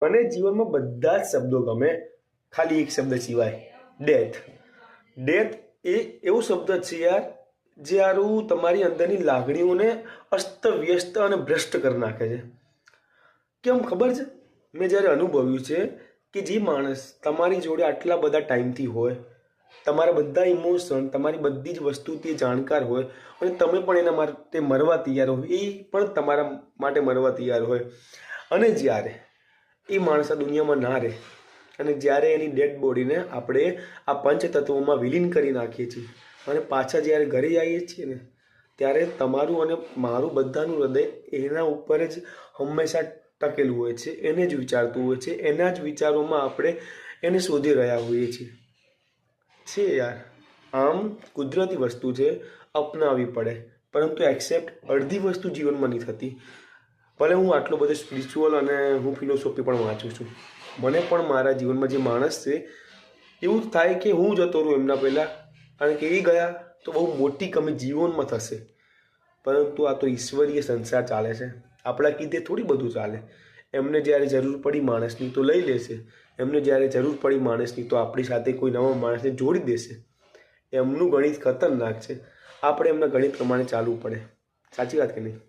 મને જીવનમાં બધા જ શબ્દો ગમે, ખાલી એક શબ્દ સિવાય, ડેથ. ડેથ એ એવો શબ્દ છે યાર, જે યારું તમારી અંદરની લાગણીઓને અસ્તવ્યસ્ત અને ભ્રષ્ટ કરી નાખે છે. કેમ ખબર છે? મેં જ્યારે અનુભવ્યું છે કે જે માણસ તમારી જોડે આટલા બધા ટાઈમથી હોય, તમારા બધા ઇમોશન, તમારી બધી જ વસ્તુથી જાણકાર હોય અને તમે પણ એના માટે મરવા તૈયાર હોય, એ પણ તમારા માટે મરવા તૈયાર હોય, અને જ્યારે એ માણસ આ દુનિયામાં ના રહે અને જ્યારે એની ડેડ બોડીને આપણે આ પંચતત્વોમાં વિલીન કરી નાખીએ છીએ અને પાછા જ્યારે ઘરે આવીએ છીએ ને, ત્યારે તમારું અને મારું બધાનું હૃદય એના ઉપર જ હંમેશા ટકેલું હોય છે, એને જ વિચારતું હોય છે, એના જ વિચારોમાં આપણે એને શોધી રહ્યા હોઈએ છીએ યાર. આમ કુદરતી વસ્તુ છે, અપનાવવી પડે, પરંતુ એક્સેપ્ટ અડધી વસ્તુ જીવનમાં નહીં થતી. ભલે હું આટલો બધો સ્પિરિચ્યુઅલ અને હું ફિલોસોફી પણ વાંચું છું, મને પણ મારા જીવનમાં જે માણસ છે એવું જ થાય કે હું જતો રહું એમના પહેલાં, કારણ કે એ ગયા તો બહુ મોટી કમી જીવનમાં થશે. પરંતુ આ તો ઈશ્વરીય સંસાર ચાલે છે, આપણા કીધે થોડી બધું ચાલે. એમને જ્યારે જરૂર પડી માણસની તો લઈ લેશે, એમને જ્યારે જરૂર પડી માણસની તો આપણી સાથે કોઈ નવા માણસને જોડી દેશે. એમનું ગણિત ખતરનાક છે, આપણે એમના ગણિત પ્રમાણે ચાલવું પડે. સાચી વાત કે નહીં?